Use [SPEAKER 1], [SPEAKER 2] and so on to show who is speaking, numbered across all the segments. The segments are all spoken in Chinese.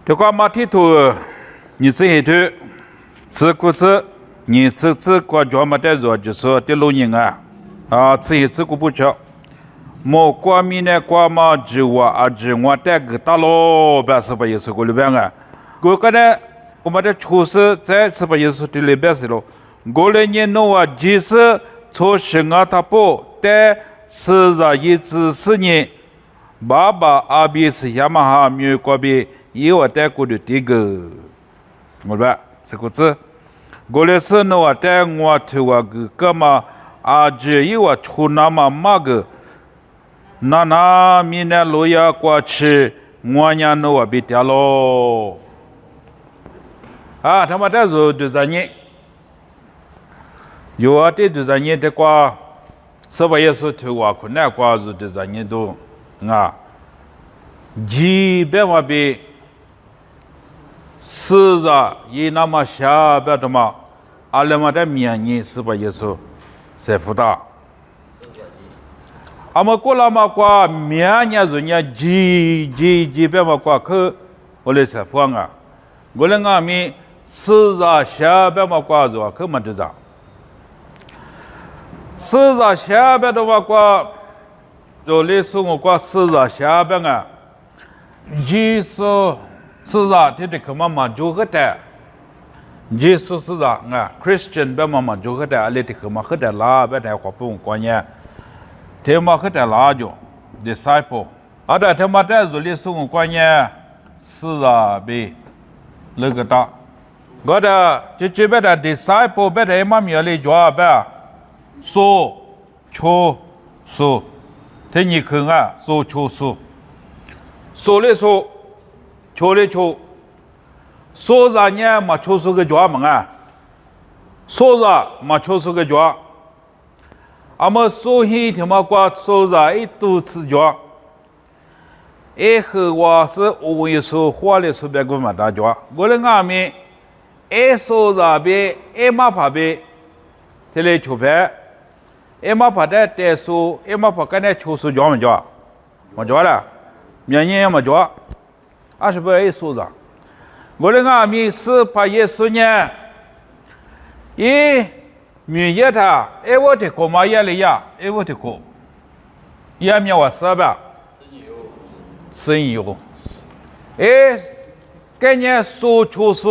[SPEAKER 1] 这个马蹄头，你这一头，吃谷子，你吃过专门的肉就是的老人吃一次过不吃，莫过米呢过嘛只我带个大老板是不也是过里边我个呢，我们的厨师在是不也是的里边是咯，过来年弄即使从生他不但是一直是呢，爸爸阿比是亚马哈米过比。我带过的这个，我说这个字，过来是我带我去个嘛，只我出那么个，那明年路要过去，我伢我别掉喽。他们在做多少年？有的多少年的话，是不也是去我可能过做多少年都基本上比。是的，也那么下边的嘛，阿拉嘛的面人是不也是在福大？阿么过了嘛过面人人家基本嘛过去，我来采访我来阿咪是的下边嘛过做去嘛知道？是的下边的嘛过，做历史我过是的下边就是。是的，这的可妈妈做个的，耶稣是的，Christian 别妈妈做个的，阿里的可妈个的啦，别的华风观念，他妈个的啦就 disciple， 的他妈的做历史观念是的别那个的，我的这边的 disciple 别的妈咪来做别，说求说，他你看说求说，说来说。求来求，说啥呢？嘛求是个脚嘛说啥嘛求是个脚，么说一天嘛过说啥一肚子脚，和我是我一说话的时候别个嘛大脚，我的阿妹，说啥别嘛怕别，这里求别，嘛怕的带说，嘛怕跟那求是脚嘛脚，嘛脚了，明年嘛脚。是不是说的？我的阿弥是怕耶稣呢？明ye他，我的哥嘛也来呀，我的哥，也没我是吧？真有，今年说就是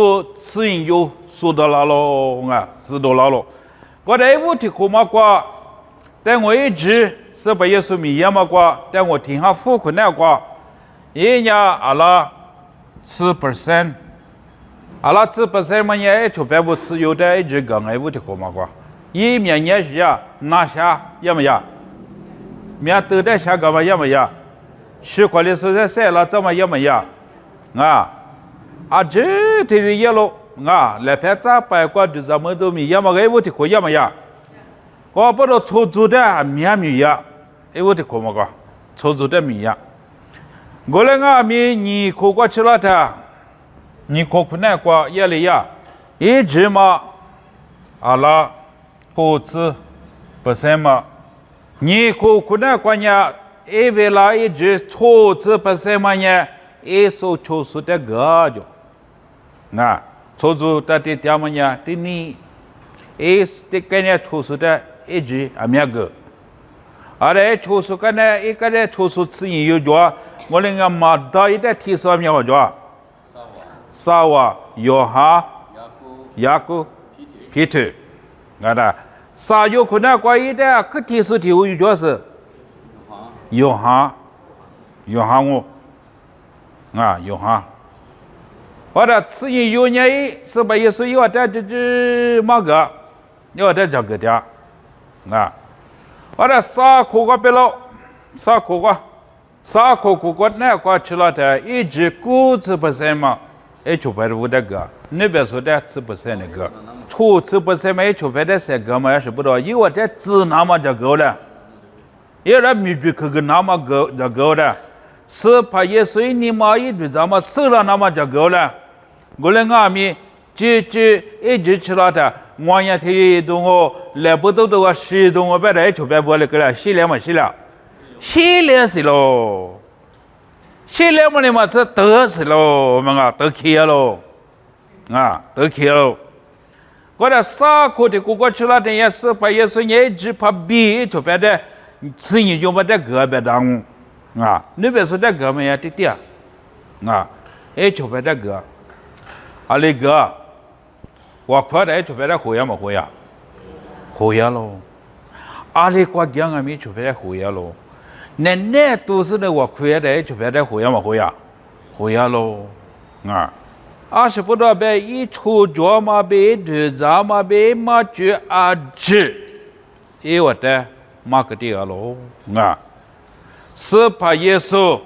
[SPEAKER 1] 真有，说到哪咯知道哪咯？我的我的哥嘛过，但我一直是把耶稣明ye嘛过，但我听下富困难过，阿拉。10%，阿拉10%嘛也就百分之有的一直讲我的哥嘛过，明年是拿下也没呀，明都在下个嘛也没呀，吃块的时候晒了怎么也没呀，这这里也喽来拍照拍过就咱们都没也没我的哥也没呀，我不知出租的没呀，我的哥嘛过，出租的没呀。我来你过过去了的，你过那过也来呀，一直嘛，阿拉投资不是嘛，你过那过呢，为了一直投资不是嘛呢，说就是的个就，投资的点么呢，的你，的个呢就是的一直没个，就是个呢，一个呢就是自己有做。我那个马达一代提出来没有做？撒瓦、约哈、雅各、皮特，撒有可能过一代可提出提有做是？约哈我，约哈。我的此人有年是不也是有的这么个，有的这个的，我的撒苦个别了，撒苦个。啥苦过那过去了的，一直股子不是嘛，就拍的那个，那边说的吃不是那个，出吃不是嘛，就拍的三个嘛，也是不到，因为这只那么就够了，有的米比可个那么够就够了，是怕也水你嘛一直咱们吃了那么就够了，我来阿米一直吃了的，我也提动我来不到的话，洗动我把它就拍不了个了，洗了嘛洗了。洗脸是喽，现在么的嘛，这得死喽，们啊，得开喽，啊，得开喽。我的啥课的，过去了，等也是把也是年纪怕比就别的，自己就把这个别当，啊，你别说这个么也得点，啊，哎就别这个，啊那个，我快点就别这会呀么会呀，会呀喽，啊那国家啊没就别会呀喽，那都是那我快点就别这会呀么会呀，会呀喽，啊。20不到呗，一出脚嘛呗，对咱嘛呗，嘛就1因为的嘛个地喽啊，是怕耶稣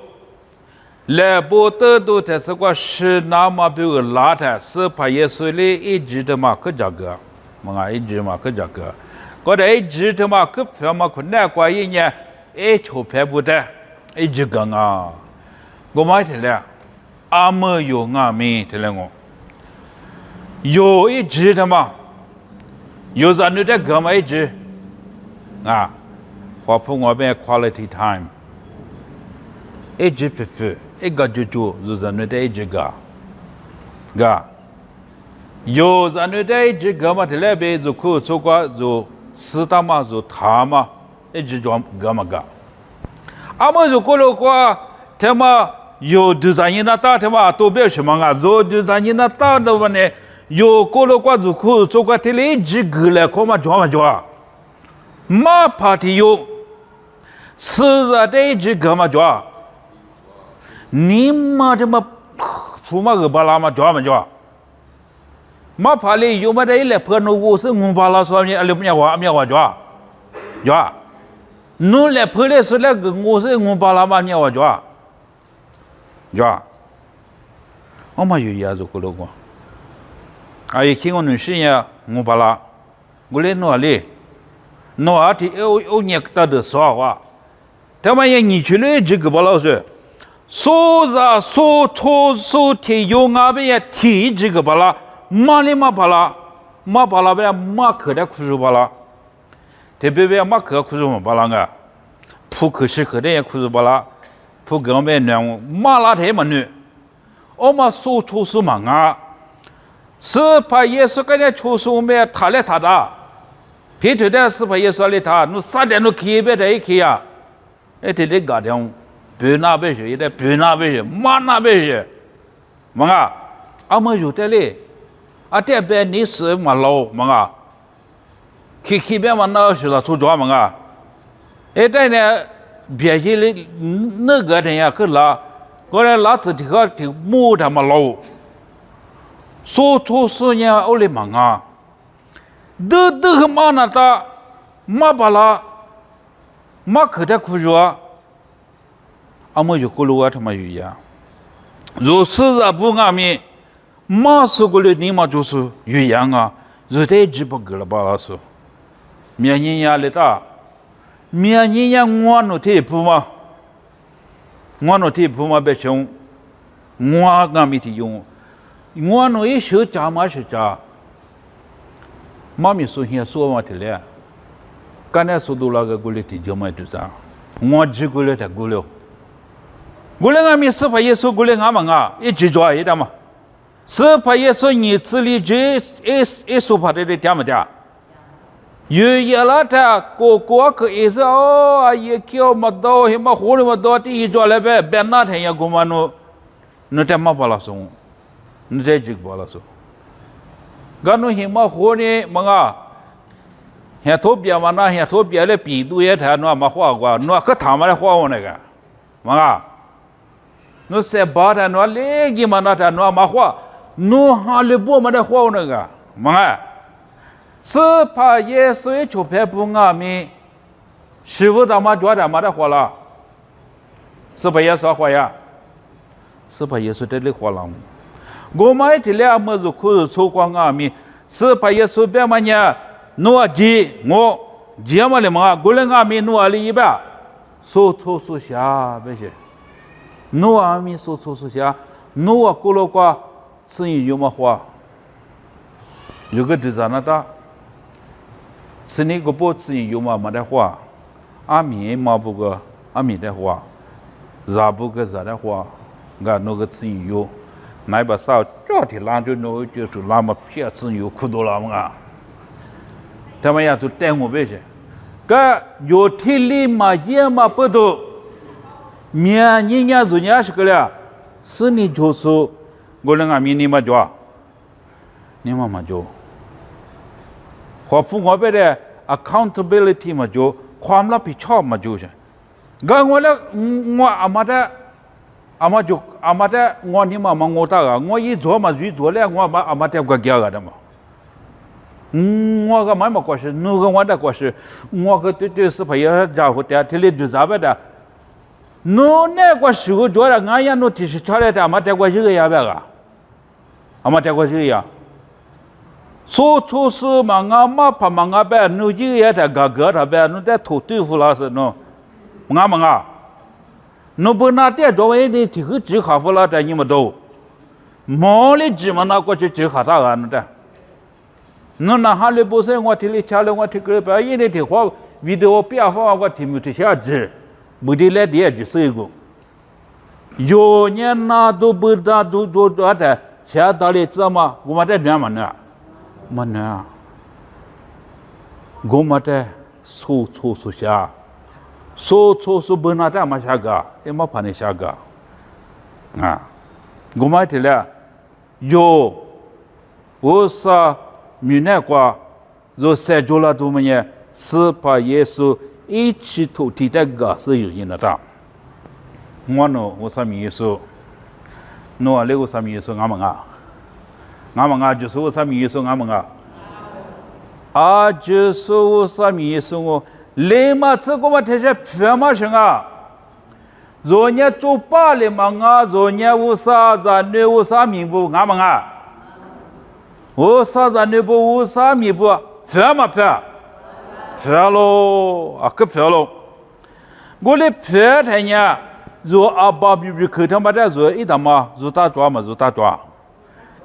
[SPEAKER 1] 来不得都的是个是那么被个拉的，是怕耶稣哩一直的嘛个这个，嘛一直嘛个这个，我的一直的嘛个票嘛困难过一年，一出票不得，一直讲啊，我买的了。阿没有阿没听了我，有一直的嘛，有人你在干嘛一直啊？我碰我边 quality time， 一直夫妇一个就有人你在一直个，有人你在一直干嘛？听了边就可做个就适当嘛就他嘛，一直就干嘛个？阿没就过了个他妈。有第三年那大的嘛，都别什么啊？做第三年那大的话呢，有过了过就可做个天里几个来，可嘛做嘛做，马怕的有，是啊，这几个嘛做，你妈的嘛，出嘛个巴拉嘛做嘛做，马怕里有嘛的一来碰到我是我巴拉说你阿里不讲话做，做，侬来碰来是那个我是我巴拉嘛你话做。呀，我嘛有伢子过了过，啊，一看我女婿呀，我把啦，我来哪里？哪里有年大的说话，他们也你去了这个不老师，说啥说错说天有俺们也提这个不啦，马里马巴拉，马巴拉边马可的苦肉巴拉，特别边马可苦肉巴拉个，扑克是可的也苦肉巴拉。不跟我们那马拉太嘛女，我们说出是嘛啊，是怕耶稣跟人出是我们他来他的，平时的是怕耶稣来他，侬3点钟起别在一起呀，哎，这里搞点别那边去，也别那边去，马那边去，嘛啊，阿们有的嘞，啊这边你是嘛老嘛啊，去边嘛那是了出抓嘛啊，哎这呢。别去了，那个人呀，去拉，过来拉自己个的木他妈老，说出事呢，我来忙啊，都和马那达，马巴拉，马可的苦肉啊，阿么就过路啊，他妈有呀，若是啊不阿弥，马是过来你嘛就是有样啊，热带直不够了巴拉说，明年呀来打。明年呀，我弄铁铺嘛，我弄铁铺嘛，别想，我阿没得用，我弄一手家嘛是家，妈咪说现说嘛的了，刚才说到那个过来提交嘛就啥，我只过来才过了，过来阿没是怕耶稣过来阿嘛啊，一直做一点嘛，是怕耶稣你这里就一说怕的点嘛点。有些了他个可以是哦，也叫么多，什么活的么多，第一做来呗，别那天也过嘛侬，侬在嘛巴拉松，侬在这个巴拉松，干侬什么活呢？么啊，像头边嘛那像头边的比度也谈侬嘛花过，侬可他妈的花我那个，么啊，侬在巴的侬来个嘛那谈侬嘛花，侬哈里不嘛的花我那个，么啊。是怕耶稣就别不阿弥，师傅他妈做他妈的活了，是怕耶稣活呀，是怕耶稣这里活了。我们这里么子可是错光阿弥，是怕耶稣别么呢？诺基我接么了嘛？过来阿弥诺里一百，说错说下别些，诺阿弥说错说下，诺过了过，生意有么活？有个第三那大。是那个波子有嘛没得话，阿弥嘛不过阿弥的话，咋不个咋的话，俺那个自由，那把少这天拉就那就是那么偏自由苦多了嘛。他们也都带我别去，个有体力嘛也嘛不多，明年做年是个了，是你就是。我那俺明年嘛做，你妈嘛做，和父我别的 accountability 嘛做，ความรับผิดชอบ嘛做噻。个我了我阿妈的我你妈我大个，我一做嘛就做了，我阿妈的个家个的嘛。我个妈嘛过去，那个我的过去，我个对是朋友家伙的，天里就咋办的？那个时候做了，俺也弄提起出来的，阿妈的个这个也别个。阿妈在过去呀，说出是嘛，阿妈怕嘛，阿爸弄这个也在搞搞他呗，弄在土豆腐了是喏，阿妈啊，弄不拿点作为的提个纸哈腐了在你们都，毛里纸嘛拿过去纸哈啥个弄的，弄那哈里不是我提里下来我提个别人的提话，video 变化我提没提下纸，不得来点就是一个，有年那都不打做的。现在里知道吗？我们在哪嘛呢？嘛呢？我们在说下，说不拿在嘛下个，也没怕你下个，啊，我们这里有我说明年过，就塞住了多么呢？是把耶稣一起头提的个是有人的，我呢，我说耶稣。no lego sami yeso ngamanga jesu sami yeso ngamanga a jesu sami yeso ngo le ma tse ko ma these phama shinga zonya chopa le manga zonya usa za ne usa mi bu ngamanga usa za ne bu usa mi bu phama phalo ak phalo gole phe thanya zo abba bi khö tham ba da zo i da ma zo ta twa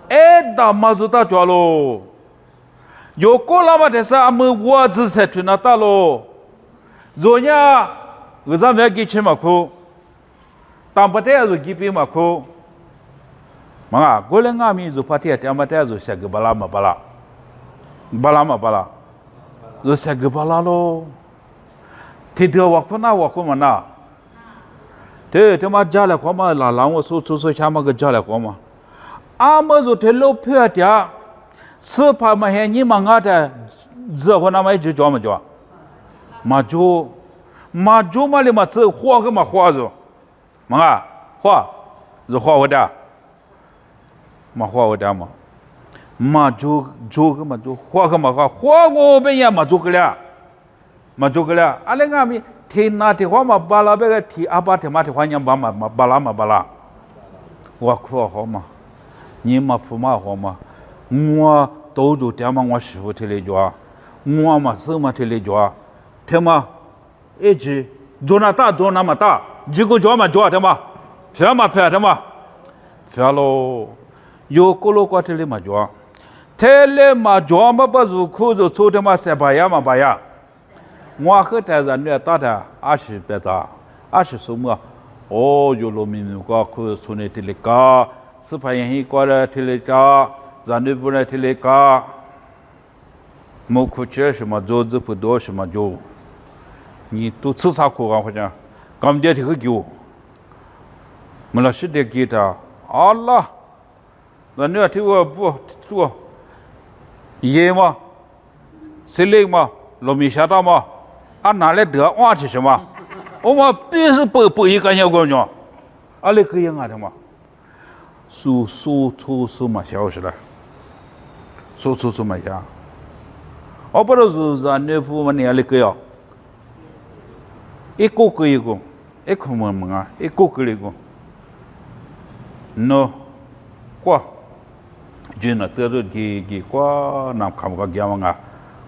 [SPEAKER 1] e da ma zo ta twa lo yo ko la ma de sa am wo zi se tu na ta lo zo nya ge za me gi chi ma khu tam pa te zo gi pi ma khu ma go le nga mi zo pa te ta ma te zo sha ge bala ma zo sha ge bala lo ti de wa ko ma na thế mà trả lại khoa mà là làm số cha mà cái trả lại khoa mà mà rồi thế lâu phê thì sự phải mà hiện như mà ngã thế giờ hôm nay mới chỉ cho mà lấy mà tự hoa cái mà hoa rồi mà hoa rồi hoa ở đây mà cho cái mà hoa cái mà hoa ngô bên nhà mà cho cái là anh ấy nghe mi thì na thì hoa mà bala bây giờ thì apa thì mà thì hoa nhầm mà bala hoa khua hoa mà nhưng mà phụ mà hoa mà mua đâu rồi thì mà mua sư phụ thì lấy cho mua mà sư mà thì lấy cho thế mà ấy chứ dona mà ta chỉ có cho thế mà thế mà phải lo yo cô lô qua thì lấy mà cho mà bao giờ khu rồi thu thế mà sẽ baya mà baya我和台上呢，打的20什么？哦，有农民个可从那地里搞，是怕人过来地里搞，咱那不来地里搞，没苦吃什么做子不多什么做，你都吃啥苦啊？好像，刚点这个酒，没了是的给他，阿拉，咱那听我不做，爷嘛，谁来嘛？农民下达嘛？拿来得哇是什么？我们必须不一个人过呢，那可以啊的嘛？出嘛小事了，出嘛小，我不知道是咱那副嘛你那个呀，一个，一个嘛，一个，no， 过，就那得了给过，那看个讲嘛，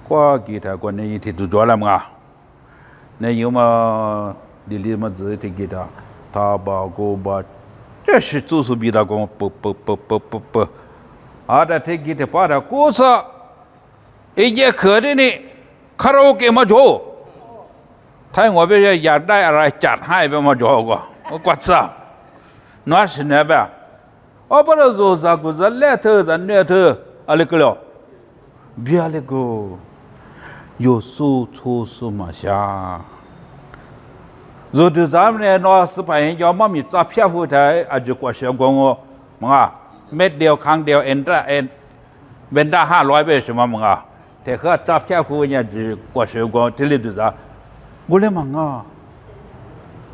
[SPEAKER 1] 过给他过那一天都做了嘛。那有嘛，里里嘛自己给他，他把个把，这是就是比他讲不，啊，他给他把他故事，一节课的呢，卡拉 OK 嘛做，他我别也带来จัดให้ไป嘛做个，我刮子，那是那边，我不能说啥个是来头是那头，阿里个了，别那个有手搓手嘛下。如果咱们呢，那是把人家妈咪抓骗回来，啊就过小光哦，嘛，เม็ดเดียวครั้งเดียวเว้นได้500倍什么嘛，แต่เขา抓骗回人家就过小光，这里就是啊，我来嘛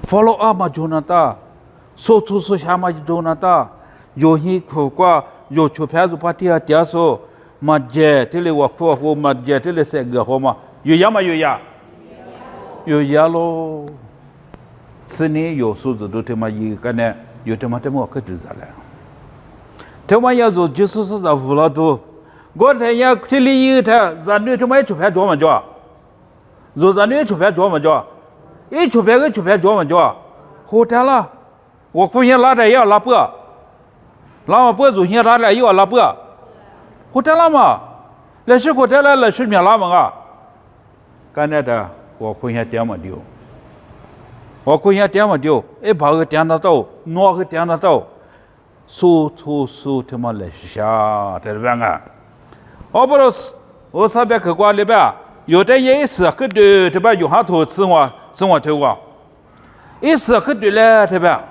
[SPEAKER 1] ，follow up 嘛就那ta，手搓手下嘛就那ta，有些苦瓜有出片子把dia so，嘛接这里我苦苦嘛接这里些个好嘛，有呀嘛有呀，有呀咯。是你有数字都他妈一个呢，有他妈可知道了。他妈要做就是在无了都，我这样这里有他，咱女他妈出片做嘛做，做咱女出片做嘛做，一出片做嘛做，后天了，我估计拉着要拉不，拉嘛不做现拉着要拉不，后天了嘛，那是后天了，那是面拉嘛啊，干那的我估计点嘛丢。我估计点嘛丢，一把个点得到，拿个点得到，手他妈来下，对不对啊？我不知道，我上边去过里边，有的也是个对，对吧？有下头生活头啊，也是个对嘞，对吧？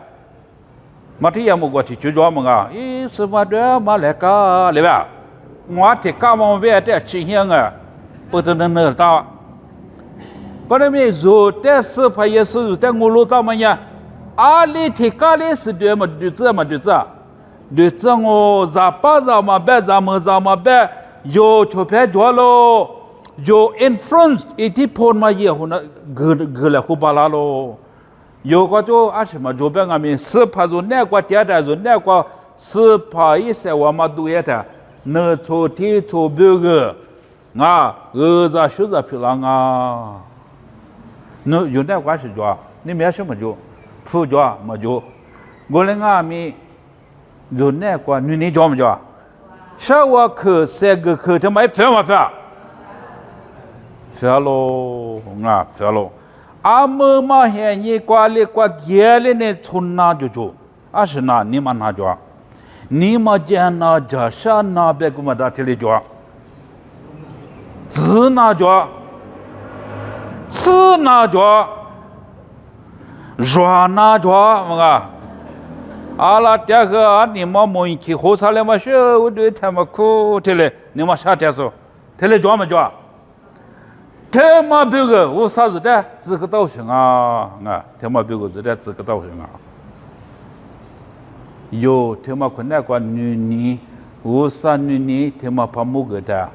[SPEAKER 1] 马天也没过去就做嘛啊，也是嘛对嘛来个，对吧？我提干嘛别的吃香啊，不得那到。我那边做的是怕也是在我路到么呀？阿里提咖喱是对嘛？对这我咋巴咋嘛别有图片多咯，有 influence 一地盘嘛也好那个了好巴拉咯，有个就阿什么就别个面是怕就那个点的就那个是怕一些我们都也的，那做题做别个啊，咋说咋皮浪啊？那有那关系做，你没什么做，不做没做，我那个咪有那个你做没做？上我课3个课他妈费嘛费？费咯，啊费咯，阿么嘛现你挂里挂街里呢从哪就做？阿是哪你们哪做？你们家哪家山哪别个么大这里做？子哪做？吃哪做，热哪做嘛？阿拉这个你们没去火车了嘛？是我对他们苦的嘞，你们啥天说？他嘞做没做？他们别个我啥子的？这个道行啊，他们别个是的这个道行啊。有他们可那个女我啥女他们怕么个的？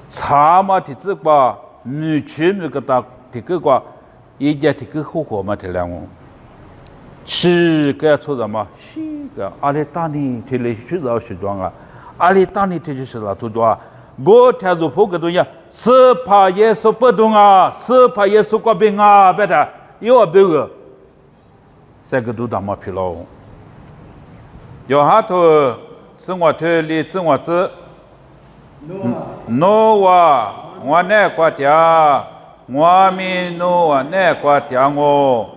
[SPEAKER 1] 查嘛的这个。女婿那个大这个一家这个好嘛，这两个，吃个做什么？是个阿里当地这里去找时装啊，阿里当地这就是啦，做做，我听说破个东西，是怕耶稣不动啊，是怕耶稣过病啊，别的有别个，这个都他妈疲劳，有下头生活头里生活子，no 哇。我那个家，我们那那个家我，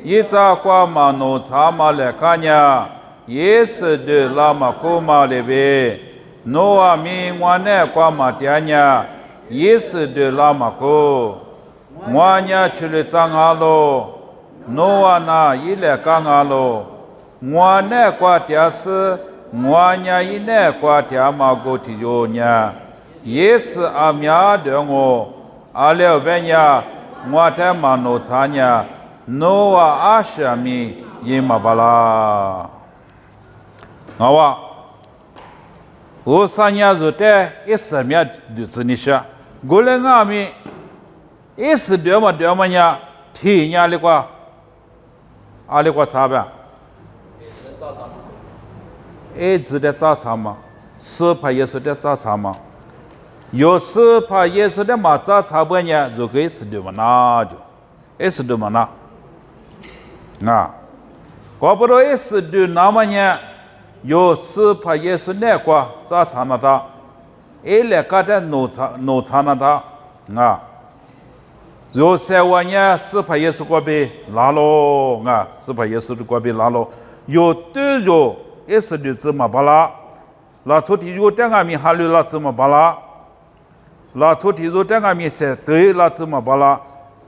[SPEAKER 1] 一早过嘛弄茶嘛来看呀，也是的拉嘛过嘛来呗，我们我那个嘛家呀，也是的拉嘛过，我呢去了张阿罗，我那一来干阿罗，我那个家是，我呢一那个家嘛过提着呢。也是阿苗的我，阿廖边呀，我在马路上呀，诺瓦阿什米也马巴拉，好哇，我3年做的1年就是你说，过来阿米1嘛呀，3年里过，阿里过差别，直的早餐嘛，4排也是的早餐嘛。有时怕也是的嘛，早差不多呢，就给是的嘛那就，是的嘛那，啊，搞不到是的那么呢，有时怕也是那个早差那他，来个的弄差那他，啊，若三万年是怕耶稣过被拉喽啊，是怕耶稣的过被拉喽，有对着也是的怎么巴拉，拉出题有点俺们还有拉怎么巴拉，拉出题有点俺们是对拉怎么巴拉，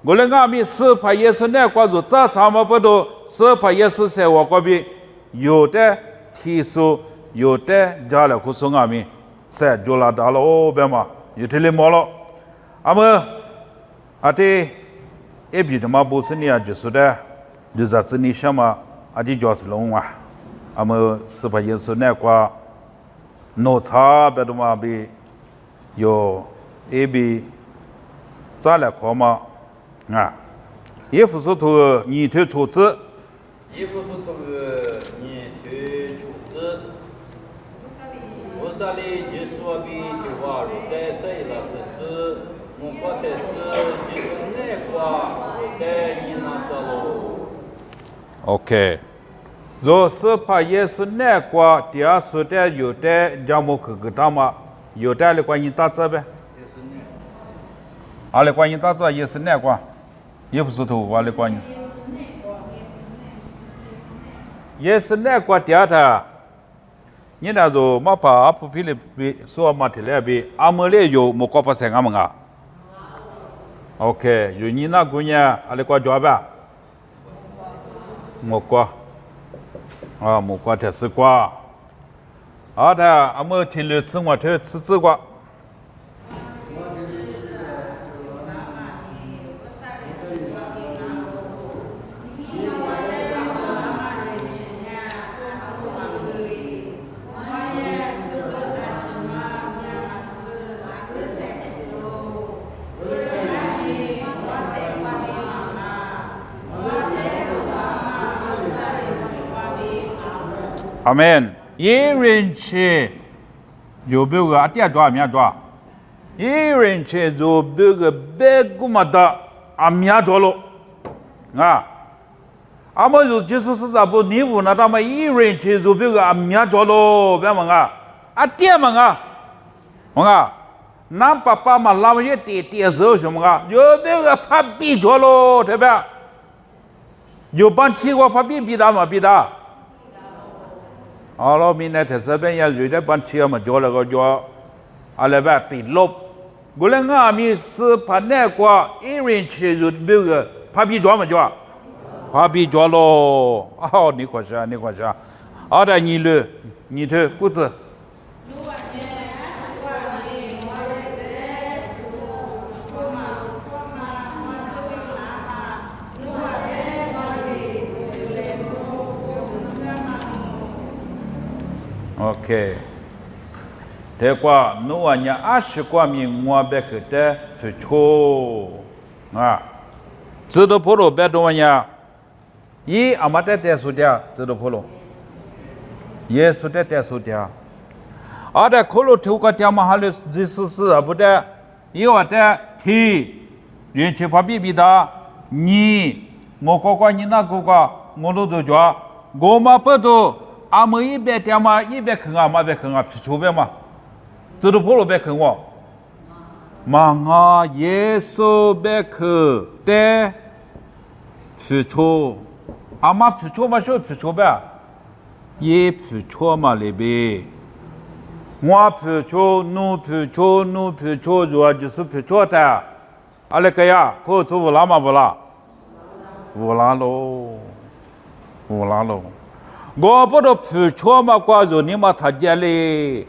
[SPEAKER 1] 我们俺们是怕耶稣那关注这怎么不多，是怕耶稣在我过被有的提出有的加了库松俺们在就拉达了哦，别嘛，有天里毛了，阿么。阿爹，一比他妈不是你啊，就是的，就是子你什么，阿爹就是龙啊，阿么是把耶稣那块，弄差别的嘛比，有一比，咋来看嘛？啊，耶夫说头你头出资，
[SPEAKER 2] 耶夫说头你头出资，我啥哩就是说比就话如代谁了只是。我觉得是就是那个带你拿着喽。
[SPEAKER 1] OK， 若是怕也是那个第二说的有的项目去给他们，有的来关于打字呗。阿来关于打字也是那个，也不是头我来关于。也是那个第二的，你那就马把阿不菲的比说马提来比，阿么来有莫搞不成阿么啊？ OK， 有你那姑娘，阿里挂脚吧？木瓜，啊，木瓜才是瓜。阿他阿么停留吃我头吃紫瓜。阿门。一人吃，有别个第二多面多，一人吃就别个别个么的阿面多了，啊，阿么就是啥不你无那他们一人吃就别个阿面多了，别么啊，阿爹么啊，啊，那爸爸嘛拉么也点手什么啊，有别个怕比多了，对吧？有帮吃过怕比他嘛比他。 好了，明天特色边也有点帮吃嘛，叫那个叫，阿拉边对落，我们阿米是怕那个一人吃就那个怕比较嘛叫，怕比较咯，哦，你看啥？你看啥？阿的你了，你头裤子。OK， 这个努瓦尼20个名我别个的付出啊，知道普罗别多呀，一阿妈在带数的，知道普罗，也是在带数的，阿的可罗头个点嘛，还是就是啊不的，因为的提，人去怕比比的，你我哥哥你那哥哥，我都做着，我嘛不都。 阿么一边点嘛，一边看啊，嘛边看啊，皮球边嘛，走到坡路边看我，嘛啊，耶稣边看的皮球，阿妈皮球嘛小皮球呗，也皮球嘛里边，我皮球，弄皮球，弄皮球，主要就是皮球的，阿来个呀，可做不啦嘛不啦，不啦喽，不啦喽。 我不知道皮球嘛，挂着你嘛他家里，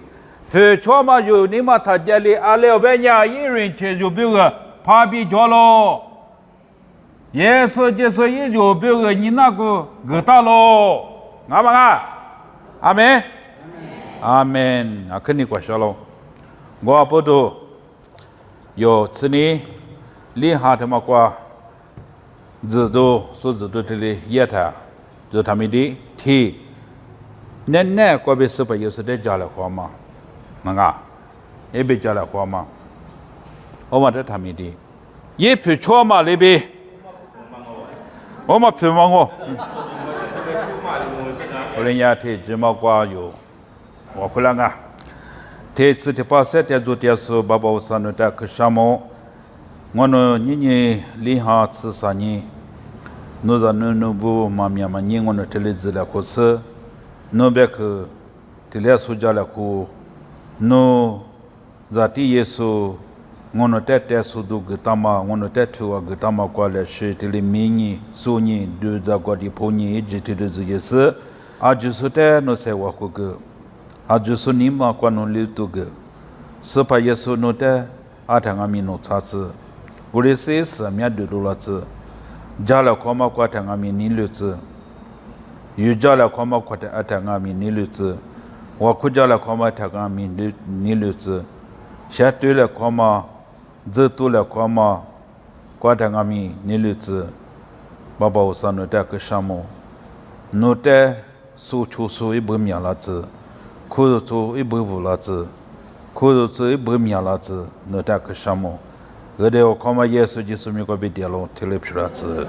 [SPEAKER 1] 皮球嘛有你嘛他家里，阿拉边家一人吃就别个怕比较咯，也是就是一就别个你那个给他咯，阿妈啊，阿门，阿门，啊肯定过少咯，我不知道有此呢，厉害的嘛挂，知道说知道这里也他，就他们的。 提，那个别是不有时在家里花嘛，那个也别家里花嘛，我们在他们的，也皮错嘛那边，我们皮嘛我，我人家提芝麻瓜有，我回来个，提次提把三天做点数，爸爸我上头在去什么，我呢你厉害吃啥呢？侬在侬不妈咪嘛你我呢这里资料可是，侬别去这里苏家了库，侬在地耶稣。我呢带速度给他们，我呢带车给他们过来是这里明年、苏年都在过的破年一直这里也是，啊就是带那些我个，啊就是你们过那里头个，是怕耶稣那带啊他们那差子，我的是是面对多了子，家了看嘛过他们你了子，有家了看嘛过他们你了子，我哭家了看嘛他们你了子，下对了看嘛。这都了kwa ma kwa tangami nilutsu baba usano ta kshamo no te su chu su ibu mya la tsu ku zu ibu vu la tsu ku zu ibu mya la tsu no ta kshamo gade o kwa ma yesu jisu mi ko bi dialo tilip shra tsu